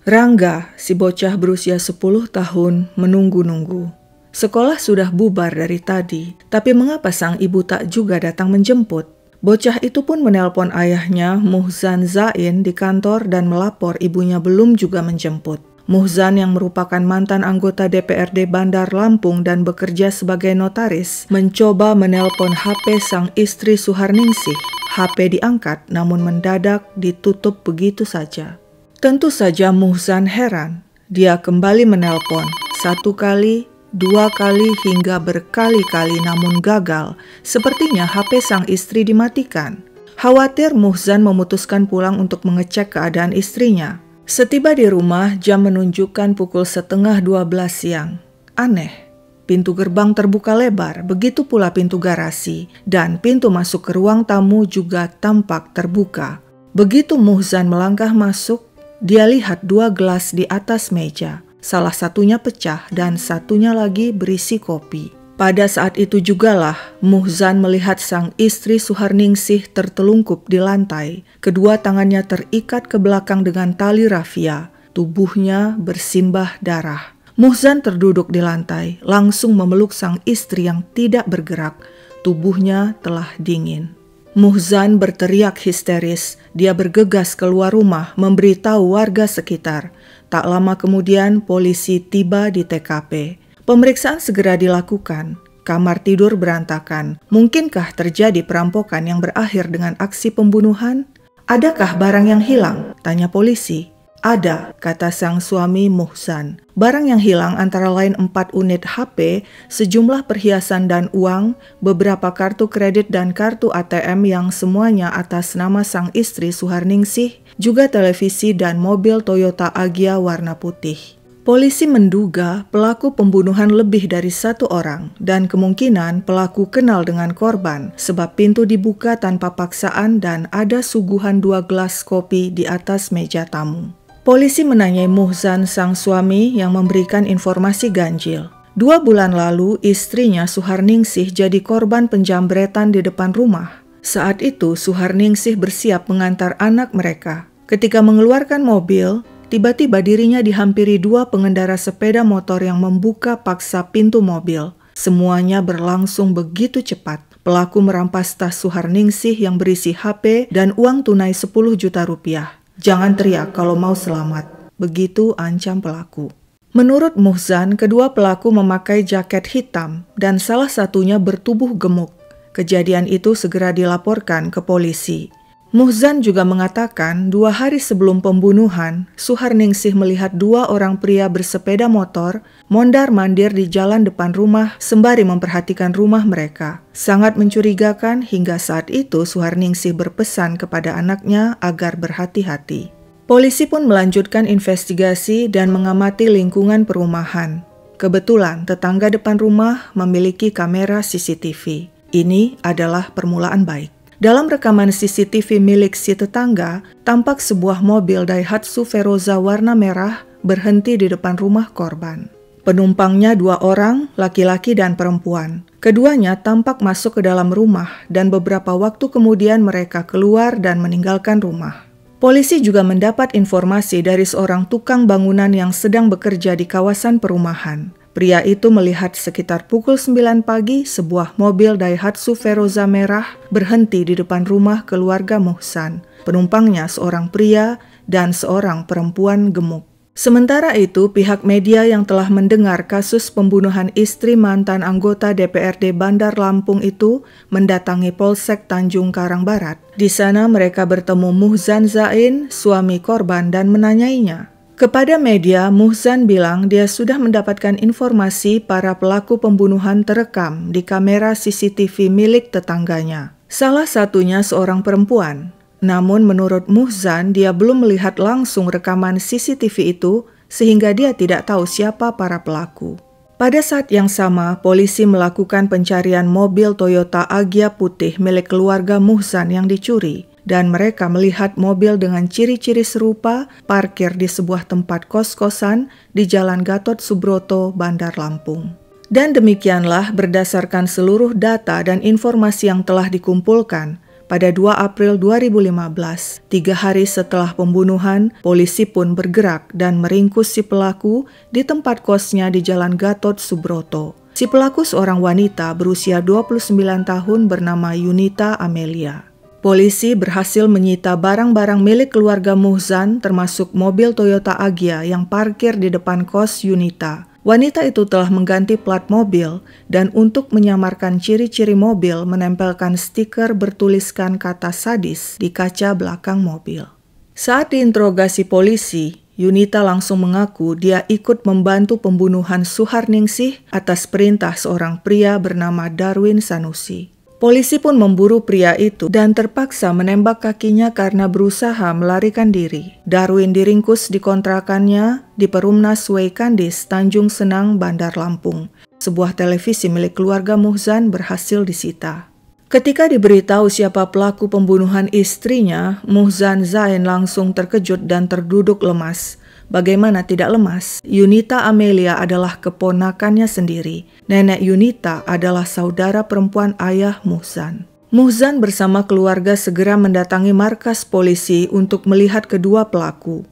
Rangga, si bocah berusia 10 tahun, menunggu-nunggu. Sekolah sudah bubar dari tadi, tapi mengapa sang ibu tak juga datang menjemput? Bocah itu pun menelpon ayahnya, Muhzan Zain, di kantor dan melapor ibunya belum juga menjemput. Muhzan yang merupakan mantan anggota DPRD Bandar Lampung dan bekerja sebagai notaris, mencoba menelpon HP sang istri Suharningsih. HP diangkat namun mendadak ditutup begitu saja. Tentu saja Muhzan heran. Dia kembali menelpon, 1 kali, 2 kali hingga berkali-kali namun gagal. Sepertinya HP sang istri dimatikan. Khawatir, Muhzan memutuskan pulang untuk mengecek keadaan istrinya. Setiba di rumah, jam menunjukkan pukul 11:30 siang. Aneh, pintu gerbang terbuka lebar, begitu pula pintu garasi, dan pintu masuk ke ruang tamu juga tampak terbuka. Begitu Muhzan melangkah masuk, dia lihat 2 gelas di atas meja. Salah satunya pecah dan satunya lagi berisi kopi. Pada saat itu jugalah Muhzan melihat sang istri Suharningsih tertelungkup di lantai. Kedua tangannya terikat ke belakang dengan tali rafia. Tubuhnya bersimbah darah. Muhzan terduduk di lantai, langsung memeluk sang istri yang tidak bergerak. Tubuhnya telah dingin. Muhzan berteriak histeris. Dia bergegas keluar rumah memberitahu warga sekitar. Tak lama kemudian polisi tiba di TKP. Pemeriksaan segera dilakukan. Kamar tidur berantakan. Mungkinkah terjadi perampokan yang berakhir dengan aksi pembunuhan? Adakah barang yang hilang? Tanya polisi. Ada, kata sang suami Muhzan. Barang yang hilang antara lain 4 unit HP, sejumlah perhiasan dan uang, beberapa kartu kredit dan kartu ATM yang semuanya atas nama sang istri Suharningsih, juga televisi dan mobil Toyota Agya warna putih. Polisi menduga pelaku pembunuhan lebih dari 1 orang dan kemungkinan pelaku kenal dengan korban sebab pintu dibuka tanpa paksaan dan ada suguhan 2 gelas kopi di atas meja tamu. Polisi menanyai Muhzan sang suami yang memberikan informasi ganjil. 2 bulan lalu istrinya Suharningsih jadi korban penjambretan di depan rumah. Saat itu Suharningsih bersiap mengantar anak mereka. Ketika mengeluarkan mobil, tiba-tiba dirinya dihampiri 2 pengendara sepeda motor yang membuka paksa pintu mobil. Semuanya berlangsung begitu cepat. Pelaku merampas tas Suharningsih yang berisi HP dan uang tunai 10 juta rupiah. Jangan teriak kalau mau selamat, begitu ancam pelaku. Menurut Muhzan, kedua pelaku memakai jaket hitam dan salah satunya bertubuh gemuk. Kejadian itu segera dilaporkan ke polisi. Muhzan juga mengatakan 2 hari sebelum pembunuhan, Suharningsih melihat 2 orang pria bersepeda motor mondar-mandir di jalan depan rumah sembari memperhatikan rumah mereka. Sangat mencurigakan hingga saat itu Suharningsih berpesan kepada anaknya agar berhati-hati. Polisi pun melanjutkan investigasi dan mengamati lingkungan perumahan. Kebetulan tetangga depan rumah memiliki kamera CCTV. Ini adalah permulaan baik. Dalam rekaman CCTV milik si tetangga, tampak sebuah mobil Daihatsu Veroza warna merah berhenti di depan rumah korban. Penumpangnya 2 orang, laki-laki dan perempuan. Keduanya tampak masuk ke dalam rumah dan beberapa waktu kemudian mereka keluar dan meninggalkan rumah. Polisi juga mendapat informasi dari seorang tukang bangunan yang sedang bekerja di kawasan perumahan. Pria itu melihat sekitar pukul 9 pagi sebuah mobil Daihatsu Veroza merah berhenti di depan rumah keluarga Muhzan. Penumpangnya seorang pria dan seorang perempuan gemuk. Sementara itu, pihak media yang telah mendengar kasus pembunuhan istri mantan anggota DPRD Bandar Lampung itu mendatangi Polsek Tanjung Karang Barat. Di sana mereka bertemu Muhzan Zain, suami korban, dan menanyainya. Kepada media, Muhzan bilang dia sudah mendapatkan informasi para pelaku pembunuhan terekam di kamera CCTV milik tetangganya. Salah satunya seorang perempuan. Namun menurut Muhzan, dia belum melihat langsung rekaman CCTV itu sehingga dia tidak tahu siapa para pelaku. Pada saat yang sama, polisi melakukan pencarian mobil Toyota Agya putih milik keluarga Muhzan yang dicuri. Dan mereka melihat mobil dengan ciri-ciri serupa parkir di sebuah tempat kos-kosan di Jalan Gatot Subroto, Bandar Lampung. Dan demikianlah berdasarkan seluruh data dan informasi yang telah dikumpulkan, Pada 2 April 2015, 3 hari setelah pembunuhan, polisi pun bergerak dan meringkus si pelaku di tempat kosnya di Jalan Gatot Subroto. Si pelaku seorang wanita berusia 29 tahun bernama Yunita Amelia. Polisi berhasil menyita barang-barang milik keluarga Muhzan termasuk mobil Toyota Agya yang parkir di depan kos Yunita. Wanita itu telah mengganti plat mobil dan untuk menyamarkan ciri-ciri mobil menempelkan stiker bertuliskan kata sadis di kaca belakang mobil. Saat diinterogasi polisi, Yunita langsung mengaku dia ikut membantu pembunuhan Suharningsih atas perintah seorang pria bernama Darwin Sanusi. Polisi pun memburu pria itu dan terpaksa menembak kakinya karena berusaha melarikan diri. Darwin diringkus di kontrakannya di Perumnas Weikandis, Tanjung Senang, Bandar Lampung. Sebuah televisi milik keluarga Muhzan berhasil disita. Ketika diberitahu siapa pelaku pembunuhan istrinya, Muhzan Zain langsung terkejut dan terduduk lemas. Bagaimana tidak lemas? Yunita Amelia adalah keponakannya sendiri. Nenek Yunita adalah saudara perempuan ayah Muhzan. Muhzan bersama keluarga segera mendatangi markas polisi untuk melihat kedua pelaku.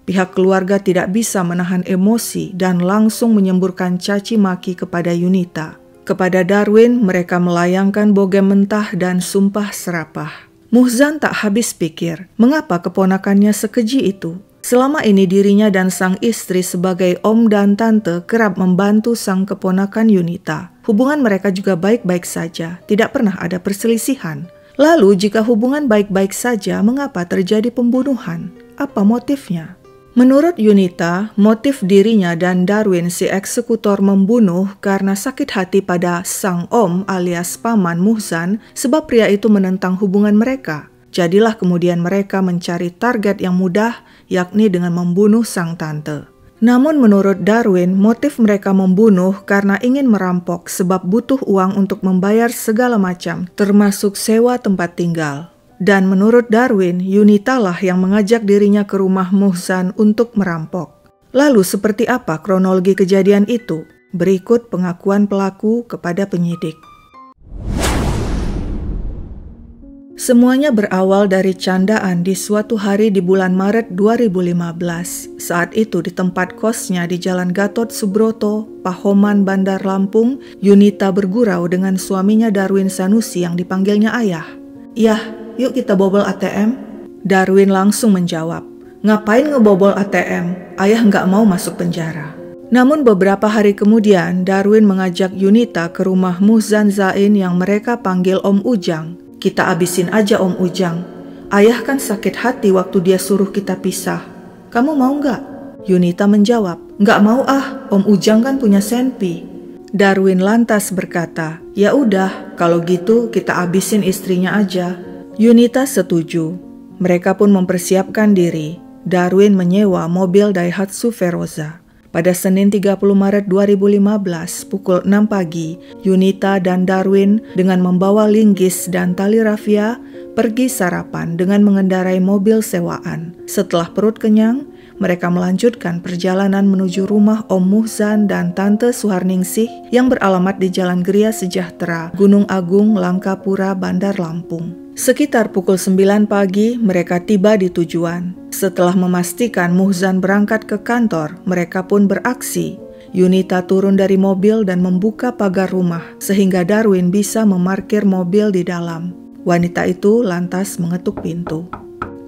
Pihak keluarga tidak bisa menahan emosi dan langsung menyemburkan caci maki kepada Yunita. Kepada Darwin, mereka melayangkan bogem mentah dan sumpah serapah. Muhzan tak habis pikir, mengapa keponakannya sekeji itu? Selama ini dirinya dan sang istri sebagai om dan tante kerap membantu sang keponakan Yunita. Hubungan mereka juga baik-baik saja, tidak pernah ada perselisihan. Lalu jika hubungan baik-baik saja, mengapa terjadi pembunuhan? Apa motifnya? Menurut Yunita, motif dirinya dan Darwin si eksekutor membunuh karena sakit hati pada sang om alias paman Muhzan sebab pria itu menentang hubungan mereka. Jadilah kemudian mereka mencari target yang mudah, yakni dengan membunuh sang tante. Namun menurut Darwin, motif mereka membunuh karena ingin merampok sebab butuh uang untuk membayar segala macam, termasuk sewa tempat tinggal. Dan menurut Darwin, Yunita lah yang mengajak dirinya ke rumah Muhzan untuk merampok. Lalu seperti apa kronologi kejadian itu? Berikut pengakuan pelaku kepada penyidik. Semuanya berawal dari candaan di suatu hari di bulan Maret 2015. Saat itu di tempat kosnya di Jalan Gatot Subroto, Pahoman, Bandar Lampung, Yunita bergurau dengan suaminya Darwin Sanusi yang dipanggilnya ayah. "Yah, yuk kita bobol ATM." Darwin langsung menjawab, "Ngapain ngebobol ATM? Ayah nggak mau masuk penjara." Namun beberapa hari kemudian, Darwin mengajak Yunita ke rumah Muhzan Zain yang mereka panggil Om Ujang. "Kita abisin aja Om Ujang. Ayah kan sakit hati waktu dia suruh kita pisah. Kamu mau nggak?" Yunita menjawab, "Nggak mau ah, Om Ujang kan punya senpi." Darwin lantas berkata, "Ya udah, kalau gitu kita abisin istrinya aja." Yunita setuju. Mereka pun mempersiapkan diri. Darwin menyewa mobil Daihatsu Veroza. Pada Senin 30 Maret 2015 pukul 6 pagi, Yunita dan Darwin dengan membawa linggis dan tali rafia pergi sarapan dengan mengendarai mobil sewaan. Setelah perut kenyang, mereka melanjutkan perjalanan menuju rumah Om Muhzan dan Tante Suharningsih yang beralamat di Jalan Gria Sejahtera, Gunung Agung, Langkapura, Bandar Lampung. Sekitar pukul 9 pagi, mereka tiba di tujuan. Setelah memastikan Muhzan berangkat ke kantor, mereka pun beraksi. Yunita turun dari mobil dan membuka pagar rumah, sehingga Darwin bisa memarkir mobil di dalam. Wanita itu lantas mengetuk pintu.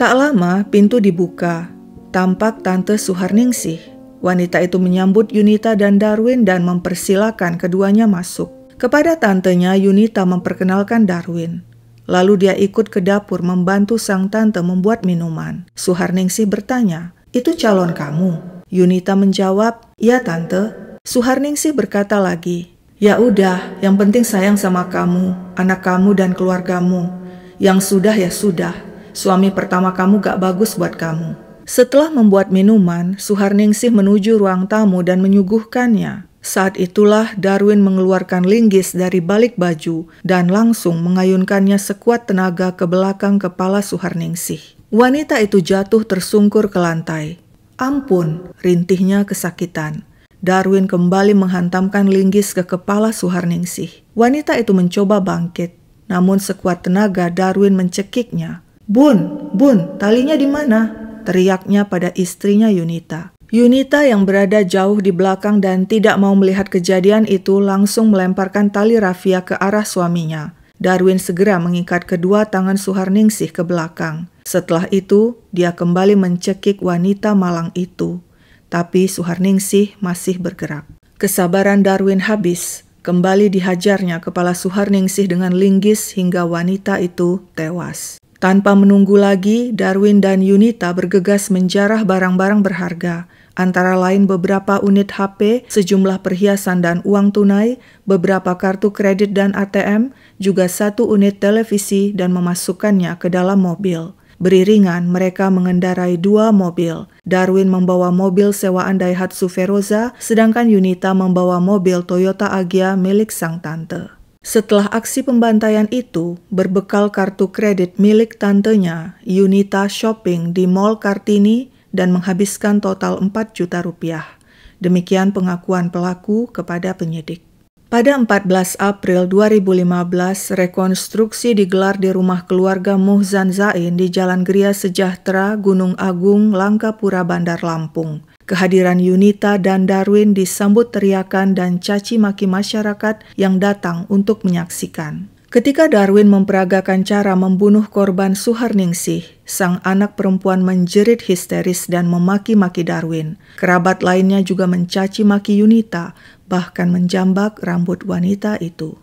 Tak lama, pintu dibuka. Tampak Tante Suharningsih. Wanita itu menyambut Yunita dan Darwin dan mempersilakan keduanya masuk. Kepada tantenya, Yunita memperkenalkan Darwin. Lalu dia ikut ke dapur membantu sang tante membuat minuman. Suharningsih bertanya, "Itu calon kamu?" Yunita menjawab, "Iya tante." Suharningsih berkata lagi, "Ya udah, yang penting sayang sama kamu, anak kamu dan keluargamu. Yang sudah ya sudah, suami pertama kamu gak bagus buat kamu." Setelah membuat minuman, Suharningsih menuju ruang tamu dan menyuguhkannya. Saat itulah Darwin mengeluarkan linggis dari balik baju dan langsung mengayunkannya sekuat tenaga ke belakang kepala Suharningsih. Wanita itu jatuh tersungkur ke lantai. "Ampun," rintihnya kesakitan. Darwin kembali menghantamkan linggis ke kepala Suharningsih. Wanita itu mencoba bangkit. namun sekuat tenaga Darwin mencekiknya. "Bun, Bun, talinya di mana?" teriaknya pada istrinya Yunita. Yunita yang berada jauh di belakang dan tidak mau melihat kejadian itu langsung melemparkan tali rafia ke arah suaminya. Darwin segera mengikat kedua tangan Suharningsih ke belakang. Setelah itu, dia kembali mencekik wanita malang itu. Tapi Suharningsih masih bergerak. Kesabaran Darwin habis. Kembali dihajarnya kepala Suharningsih dengan linggis hingga wanita itu tewas. Tanpa menunggu lagi, Darwin dan Yunita bergegas menjarah barang-barang berharga, antara lain beberapa unit HP, sejumlah perhiasan dan uang tunai, beberapa kartu kredit dan ATM, juga 1 unit televisi dan memasukkannya ke dalam mobil. Beriringan mereka mengendarai 2 mobil. Darwin membawa mobil sewaan Daihatsu Veroza, sedangkan Yunita membawa mobil Toyota Agya milik sang tante. Setelah aksi pembantaian itu, berbekal kartu kredit milik tantenya, Yunita shopping di Mall Kartini dan menghabiskan total 4 juta rupiah. Demikian pengakuan pelaku kepada penyidik. Pada 14 April 2015, rekonstruksi digelar di rumah keluarga Muhzan Zain di Jalan Gria Sejahtera, Gunung Agung, Langkapura, Bandar Lampung. Kehadiran Yunita dan Darwin disambut teriakan dan caci maki masyarakat yang datang untuk menyaksikan. Ketika Darwin memperagakan cara membunuh korban Suharningsih, sang anak perempuan menjerit histeris dan memaki-maki Darwin. Kerabat lainnya juga mencaci maki Yunita, bahkan menjambak rambut wanita itu.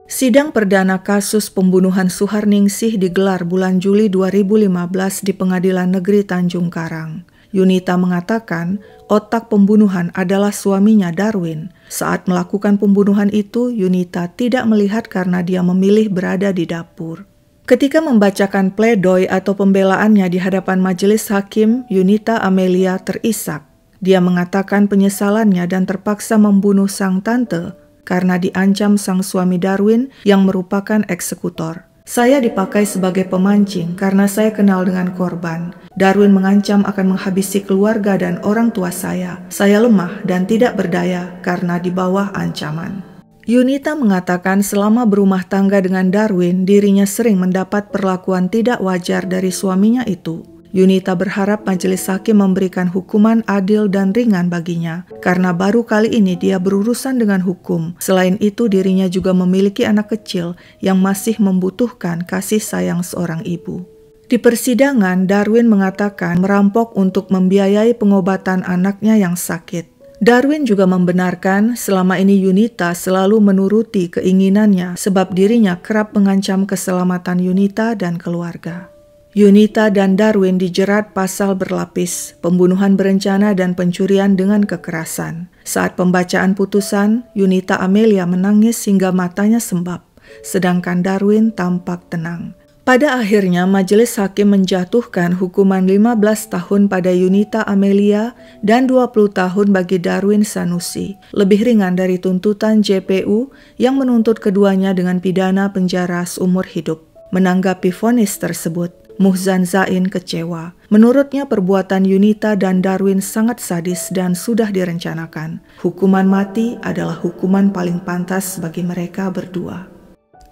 Sidang perdana kasus pembunuhan Suharningsih digelar bulan Juli 2015 di Pengadilan Negeri Tanjung Karang. Yunita mengatakan otak pembunuhan adalah suaminya Darwin. Saat melakukan pembunuhan itu, Yunita tidak melihat karena dia memilih berada di dapur. Ketika membacakan pledoi atau pembelaannya di hadapan majelis hakim, Yunita Amelia terisak. Dia mengatakan penyesalannya dan terpaksa membunuh sang tante karena diancam sang suami Darwin yang merupakan eksekutor. "Saya dipakai sebagai pemancing karena saya kenal dengan korban. Darwin mengancam akan menghabisi keluarga dan orang tua saya. Saya lemah dan tidak berdaya karena di bawah ancaman." Yunita mengatakan selama berumah tangga dengan Darwin, dirinya sering mendapat perlakuan tidak wajar dari suaminya itu. Yunita berharap majelis hakim memberikan hukuman adil dan ringan baginya, karena baru kali ini dia berurusan dengan hukum. Selain itu, dirinya juga memiliki anak kecil yang masih membutuhkan kasih sayang seorang ibu. Di persidangan, Darwin mengatakan merampok untuk membiayai pengobatan anaknya yang sakit. Darwin juga membenarkan selama ini Yunita selalu menuruti keinginannya sebab dirinya kerap mengancam keselamatan Yunita dan keluarga. Yunita dan Darwin dijerat pasal berlapis, pembunuhan berencana dan pencurian dengan kekerasan. Saat pembacaan putusan, Yunita Amelia menangis hingga matanya sembab, sedangkan Darwin tampak tenang. Pada akhirnya, majelis hakim menjatuhkan hukuman 15 tahun pada Yunita Amelia dan 20 tahun bagi Darwin Sanusi, lebih ringan dari tuntutan JPU yang menuntut keduanya dengan pidana penjara seumur hidup. Menanggapi vonis tersebut, Muhzan Zain kecewa. Menurutnya perbuatan Yunita dan Darwin sangat sadis dan sudah direncanakan. Hukuman mati adalah hukuman paling pantas bagi mereka berdua.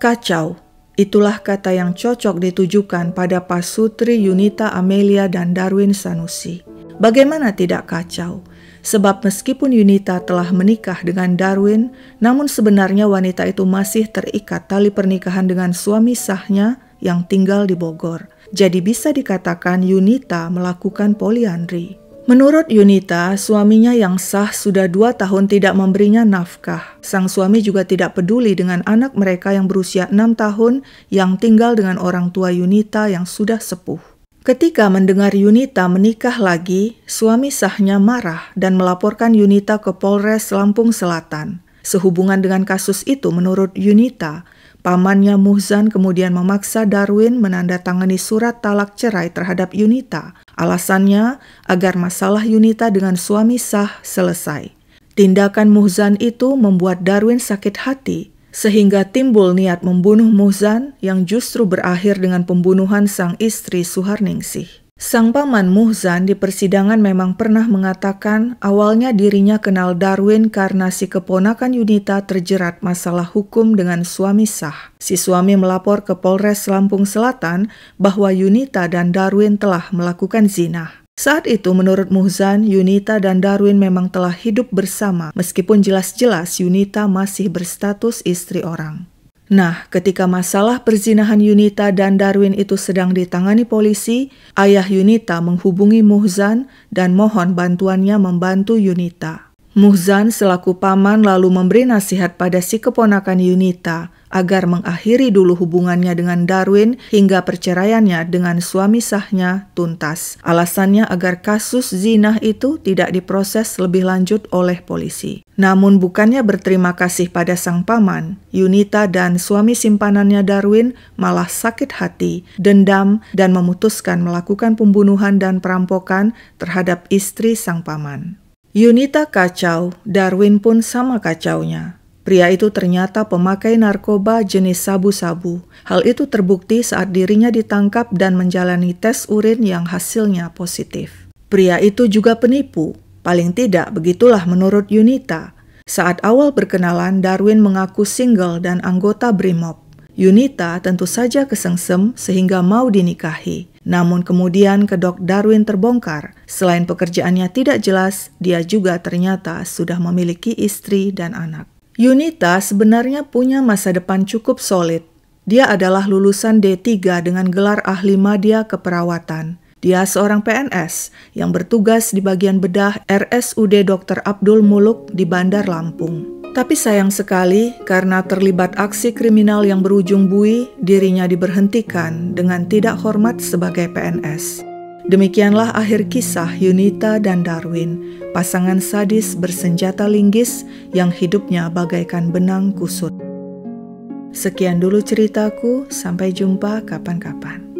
Kacau, itulah kata yang cocok ditujukan pada pasutri Yunita Amelia dan Darwin Sanusi. Bagaimana tidak kacau? Sebab meskipun Yunita telah menikah dengan Darwin, namun sebenarnya wanita itu masih terikat tali pernikahan dengan suami sahnya yang tinggal di Bogor. Jadi bisa dikatakan Yunita melakukan poliandri. Menurut Yunita, suaminya yang sah sudah 2 tahun tidak memberinya nafkah. Sang suami juga tidak peduli dengan anak mereka yang berusia 6 tahun yang tinggal dengan orang tua Yunita yang sudah sepuh. Ketika mendengar Yunita menikah lagi, suami sahnya marah dan melaporkan Yunita ke Polres Lampung Selatan. Sehubungan dengan kasus itu, menurut Yunita, pamannya Muhzan kemudian memaksa Darwin menandatangani surat talak cerai terhadap Yunita. Alasannya agar masalah Yunita dengan suami sah selesai. Tindakan Muhzan itu membuat Darwin sakit hati, sehingga timbul niat membunuh Muhzan yang justru berakhir dengan pembunuhan sang istri Suharningsih. Sang paman Muhzan di persidangan memang pernah mengatakan awalnya dirinya kenal Darwin karena si keponakan Yunita terjerat masalah hukum dengan suami sah. Si suami melapor ke Polres Lampung Selatan bahwa Yunita dan Darwin telah melakukan zina. Saat itu menurut Muhzan, Yunita dan Darwin memang telah hidup bersama meskipun jelas-jelas Yunita masih berstatus istri orang. Nah, ketika masalah perzinahan Yunita dan Darwin itu sedang ditangani polisi, ayah Yunita menghubungi Muhzan dan mohon bantuannya membantu Yunita. Muhzan selaku paman lalu memberi nasihat pada si keponakan Yunita agar mengakhiri dulu hubungannya dengan Darwin hingga perceraiannya dengan suami sahnya tuntas. Alasannya agar kasus zina itu tidak diproses lebih lanjut oleh polisi. Namun bukannya berterima kasih pada sang paman, Yunita dan suami simpanannya Darwin malah sakit hati, dendam, dan memutuskan melakukan pembunuhan dan perampokan terhadap istri sang paman. Yunita kacau, Darwin pun sama kacaunya. Pria itu ternyata pemakai narkoba jenis sabu-sabu. Hal itu terbukti saat dirinya ditangkap dan menjalani tes urin yang hasilnya positif. Pria itu juga penipu. Paling tidak begitulah menurut Yunita. Saat awal berkenalan, Darwin mengaku single dan anggota Brimob. Yunita tentu saja kesengsem sehingga mau dinikahi. Namun kemudian kedok Darwin terbongkar. Selain pekerjaannya tidak jelas, dia juga ternyata sudah memiliki istri dan anak. Yunita sebenarnya punya masa depan cukup solid. Dia adalah lulusan D3 dengan gelar ahli madya keperawatan. Dia seorang PNS yang bertugas di bagian bedah RSUD Dr. Abdul Muluk di Bandar Lampung. Tapi sayang sekali karena terlibat aksi kriminal yang berujung bui, dirinya diberhentikan dengan tidak hormat sebagai PNS. Demikianlah akhir kisah Yunita dan Darwin, pasangan sadis bersenjata linggis yang hidupnya bagaikan benang kusut. Sekian dulu ceritaku, sampai jumpa kapan-kapan.